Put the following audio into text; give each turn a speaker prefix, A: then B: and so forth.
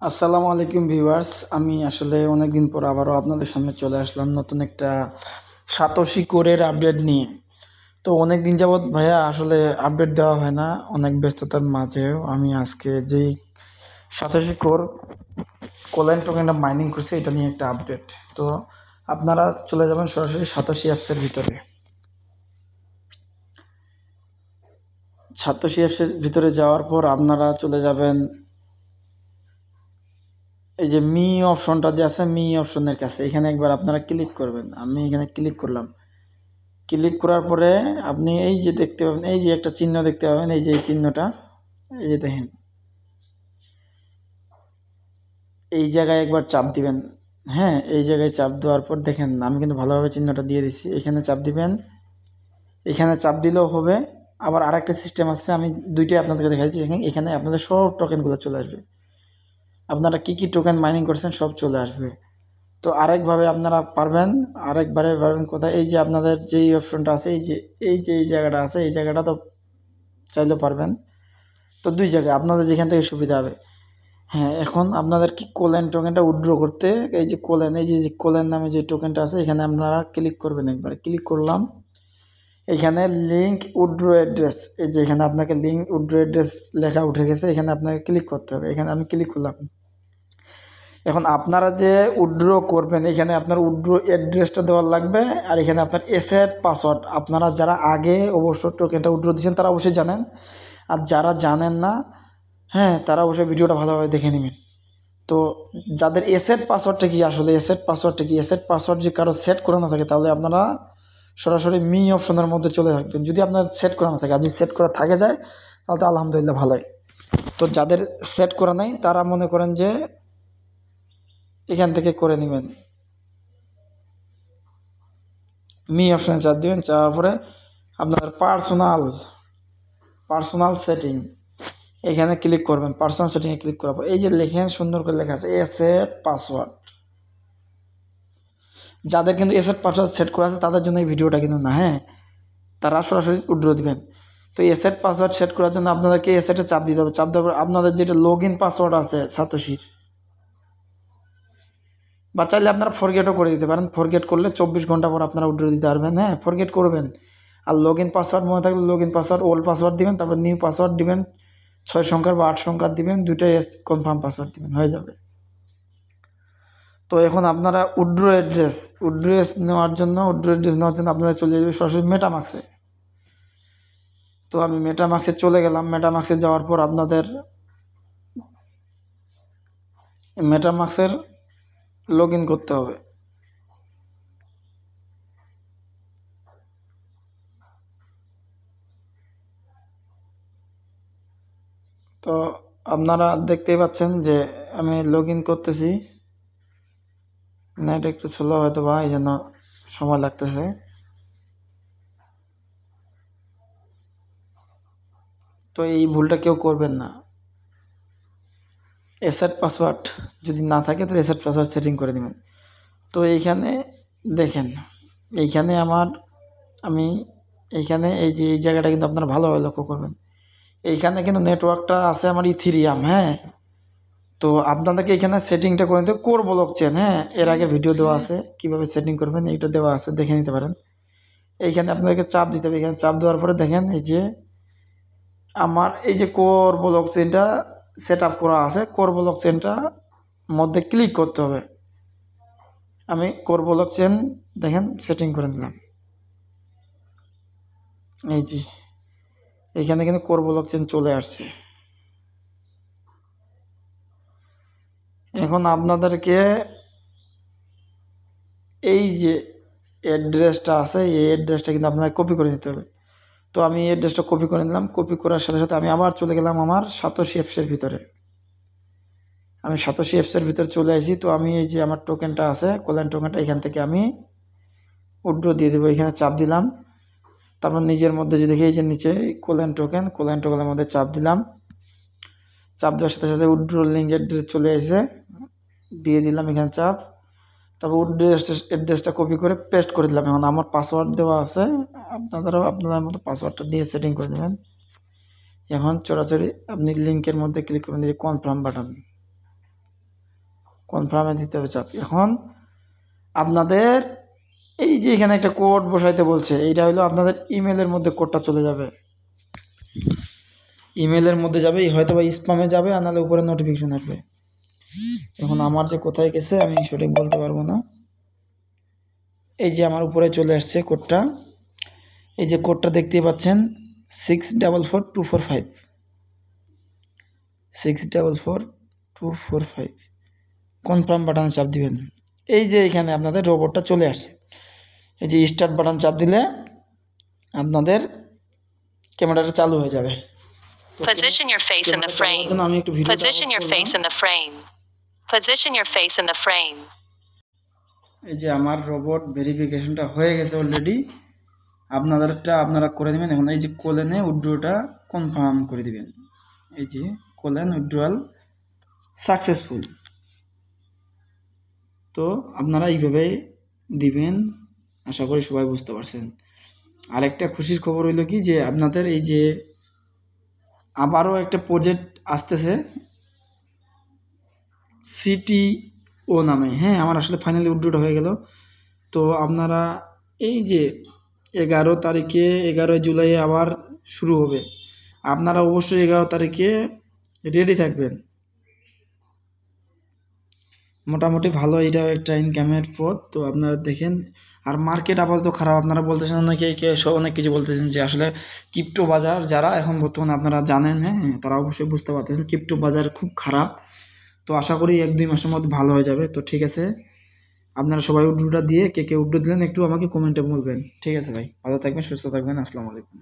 A: আসসালামু আলাইকুম ভিউয়ার্স। আমি আসলে অনেকদিন পর আবারও আপনাদের সামনে চলে আসলাম নতুন একটা সাতোশি কোরের আপডেট নিয়ে। তো অনেক দিন যাবৎ ভাইয়া আসলে আপডেট দেওয়া হয় না, অনেক ব্যস্ততার মাঝেও আমি আজকে যেই সাতোশি কোর কোলেন টোকেনটা মাইনিং করছি এটা নিয়ে একটা আপডেট। তো আপনারা চলে যাবেন সরাসরি সাতোশি অ্যাপসের ভিতরে। সাতোশি অ্যাপসের ভিতরে যাওয়ার পর আপনারা চলে যাবেন এই যে মি অপশনটা যে আছে, মি অপশনের কাছে এখানে একবার আপনারা ক্লিক করবেন। আমি এখানে ক্লিক করলাম। ক্লিক করার পরে আপনি এই যে দেখতে পাবেন, এই যে একটা চিহ্ন দেখতে পাবেন, এই যে এই চিহ্নটা, এই যে দেখেন, এই জায়গায় একবার চাপ দিবেন। হ্যাঁ, এই জায়গায় চাপ দেওয়ার পর দেখেন আমি কিন্তু ভালোভাবে চিহ্নটা দিয়ে দিছি। এখানে চাপ দিবেন, এখানে চাপ দিলেও হবে। আবার আরেকটা সিস্টেম আছে, আমি দুইটাই আপনাদেরকে দেখাচ্ছি। এখানে আপনাদের সব টোকেনগুলো চলে আসবে, আপনারা কি কি টোকেন মাইনিং করছেন সব চলে আসবে। তো আরেকভাবে আপনারা পারবেন, আরেকবারে পারবেন কোথায়, এই যে আপনাদের যেই অপশনটা আছে, এই জায়গাটা আছে, এই জায়গাটা তো চাইলেও পারবেন। তো দুই জায়গায় আপনাদের যেখান থেকে সুবিধা হবে। হ্যাঁ, এখন আপনাদের কি কোলেন টোকেনটা উইথড্র করতে, এই যে কোলেন, এই যে কোলেন নামে যে টোকেনটা আছে এখানে আপনারা ক্লিক করবেন। একবার ক্লিক করলাম, এখানে লিঙ্ক উইথড্র অ্যাড্রেস, এই যে এখানে আপনাকে লিঙ্ক উইথড্র অ্যাড্রেস লেখা উঠে গেছে, এখানে আপনাকে ক্লিক করতে হবে। এখানে আমি ক্লিক করলাম। এখন আপনারা যে উইথড্র করবেন এখানে আপনার উইথড্র অ্যাড্রেসটা দেওয়ার লাগবে, আর এখানে আপনার এসেট পাসওয়ার্ড। আপনারা যারা আগে অবশ্য টোকেনটা উইথড্র দিচ্ছেন তারা অবশ্যই জানেন, আর যারা জানেন না, হ্যাঁ, তারা অবশ্যই ভিডিওটা ভালোভাবে দেখে নেবেন। তো যাদের এসেট পাসওয়ার্ডটা কি, আসলে এসেট পাসওয়ার্ডটা কি, এসেট পাসওয়ার্ড যে কারো সেট করা না থাকে তাহলে আপনারা সরাসরি মি অপশনের মধ্যে চলে থাকবেন। যদি আপনার সেট করা না থাকে, আর যদি সেট করা থাকে যায় তাহলে তো আলহামদুলিল্লাহ ভালোই। তো যাদের সেট করা নেই তারা মনে করেন যে এখান থেকে করে নেবেন। মি অপশানে চাপ দেবেন, চাওয়ার পরে আপনার পার্সোনাল সেটিং এখানে ক্লিক করবেন। পার্সোনাল সেটিংয়ে ক্লিক করার পর এই যে লেখেন, সুন্দর করে লেখা আছে এসেট পাসওয়ার্ড। যাদের কিন্তু এসেট পাসওয়ার্ড সেট করা আছে তাদের জন্য এই ভিডিওটা কিন্তু না, হ্যাঁ, তারা সরাসরি উইথড্র দিবেন। তো এসেট পাসওয়ার্ড সেট করার জন্য আপনাদেরকে এসেটে চাপ দিতে হবে। চাপ দেওয়ার পর আপনাদের যেটা লগ ইন পাসওয়ার্ড আছে সাতোশির, বা চাইলে আপনারা ফরগেটও করে দিতে পারেন। ফরগেট করলে 24 ঘন্টা পর আপনারা উইথড্র দিতে পারবেন। হ্যাঁ, ফরগেট করবেন। আর লগ ইন পাসওয়ার্ড মনে থাকলে log in password, old password দিবেন, তারপর নিউ পাসওয়ার্ড দিবেন, 6 সংখ্যার বা 8 সংখ্যার দিবেন, দুইটাই কনফার্ম পাসওয়ার্ড দিবেন, হয়ে যাবে। তো এখন আপনারা উইথড্র অ্যাড্রেস নেওয়ার জন্য আপনারা চলে যাবে সরাসরি মেটামাক্সে। তো আমি মেটামাক্সে চলে গেলাম। মেটামাক্সে যাওয়ার পর আপনাদের মেটামাক্সের লগ ইন করতে হবে। তো আপনারা দেখতেই পাচ্ছেন যে আমি লগ ইন করতেছি। নেট একটু স্লো হয়তো বা, এই জন্য সময় লাগতেছে। তো এই ভুলটা কেউ করবেন না। এসেট পাসওয়ার্ড যদি না থাকে তো এসেট পাসওয়ার্ড সেটিং করে দেবেন। তো এইখানে দেখেন, এইখানে আমি এইখানে এই যে এই জায়গাটা কিন্তু আপনারা ভালোভাবে লক্ষ্য করবেন। এইখানে কিন্তু নেটওয়ার্কটা আছে আমার ইথিরিয়াম। হ্যাঁ, তো আপনাদেরকে এখানে সেটিংটা করে নিতে কোর ব্লক চেন। হ্যাঁ, এর আগে ভিডিও দেওয়া আছে কীভাবে সেটিং করবেন, এইটা দেওয়া আছে, দেখে নিতে পারেন। এইখানে আপনাদেরকে চাপ দিতে হবে। এখানে চাপ দেওয়ার পরে দেখেন এই যে আমার এই যে কোর ব্লক চেনটা সেট আপ করা আছে, কোর ব্লক চেনটা মধ্যে ক্লিক করতে হবে। আমি কোর ব্লক চেন দেখেন সেটিং করে দিলাম। এই যে এইখানে কিন্তু কোর ব্লক চেন চলে আসছে। এখন আপনাদেরকে এই যে অ্যাড্রেসটা আছে এই অ্যাড্রেসটা কিন্তু আপনাকে কপি করে নিতে হবে। তো আমি এই অ্যাড্রেসটা কপি করে নিলাম। কপি করার সাথে সাথে আমি আবার চলে গেলাম আমার সাতোশি অ্যাপসের ভিতরে। আমি সাতোশি অ্যাপসের ভিতরে চলে আসি। তো আমি এই যে আমার টোকেনটা আছে কোলেন টোকেনটা, এখান থেকে আমি উইথড্র দিয়ে দেবো। এখানে চাপ দিলাম, তারপর নিজের মধ্যে যে দেখি এই যে নিচে কোলেন টোকেনের মধ্যে চাপ দিলাম। চাপ দেওয়ার সাথে সাথে উইথড্র লিঙ্ক অ্যাড্রেস চলে এসে দিয়ে দিলাম এখানে চাপ। তারপর অ্যাড্রেসটা কপি করে পেস্ট করে দিলাম। এখন আমার পাসওয়ার্ড দেওয়া আছে, আপনাদেরও আপনাদের মতো পাসওয়ার্ডটা দিয়ে সেটিং করে দেবেন। এখন চড়াচড়ি আপনি লিঙ্কের মধ্যে ক্লিক করবেন, এই যে কনফার্ম বাটন, কনফার্মে দিতে হবে চাপ। এখন আপনাদের এই যে এখানে একটা কোড বসাইতে বলছে, এইটা হলো আপনাদের ইমেলের মধ্যে কোডটা চলে যাবে, ইমেলের মধ্যে যাবে, হয়তো বা স্প্যামে যাবে, আর নাহলে উপরে নোটিফিকেশন আসবে। এখন আমার যে কোথায় গেছে আমি সঠিক বলতে পারবো না। এই যে আমার উপরে চলে আসছে কোডটা, এই যে কোডটা দেখতেই পাচ্ছেন 644245, 644245, কনফার্ম বাটনে চাপ দিবেন। এই যে এখানে আপনাদের রোবটটা চলে আসে, এই যে স্টার্ট বাটন চাপ দিলে আপনাদের ক্যামেরাটা চালু হয়ে যাবে।
B: Position your face in the frame.
A: আমি একটু video
B: Position your face in the frame. Position your face in the frame.
A: এই যে আমার রোবট ভেরিফিকেশনটা হয়ে গেছে অলরেডি, আপনাদেরটা আপনারা করে দেবেন। এখন এই যে কোলেনে উইথড্রটা কনফার্ম করে দিবেন, এই যে কোলেন উইথড্রয়াল সাকসেসফুল। তো আপনারা এইভাবে দিবেন, আশা করি সবাই বুঝতে পারছেন। আরেকটা খুশির খবর হইলো কি, যে আপনাদের এই যে আবারও একটা প্রজেক্ট আসতেছে CTO নামে। হ্যাঁ, আমার আসলে ফাইনালি উইথড্রটা হয়ে গেল। তো আপনারা এই যে 11 তারিখে 11 জুলাই আবার শুরু হবে, আপনারা অবশ্যই 11 তারিখে রেডি থাকবেন। মোটামুটি ভালো, এটাও একটা ইনকামের পথ। তো আপনারা দেখেন, আর মার্কেট আপাতত খারাপ। আপনারা বলতেছেন অনেক কিছু বলতেছেন যে আসলে ক্রিপ্টো বাজার যারা এখন বর্তমানে আপনারা জানেন, হ্যাঁ তারা অবশ্যই বুঝতে পারতেছেন ক্রিপ্টো বাজার খুব খারাপ। তো আশা করি 1-2 মাসের মধ্যে ভালো হয়ে যাবে। তো ঠিক আছে, আপনারা সবাই উইথড্রটা দিয়ে কে উইথড্র দিলেন একটু আমাকে কমেন্টে বলবেন। ঠিক আছে ভাই, ভালো থাকবেন, সুস্থ থাকবেন, আসসালামু আলাইকুম।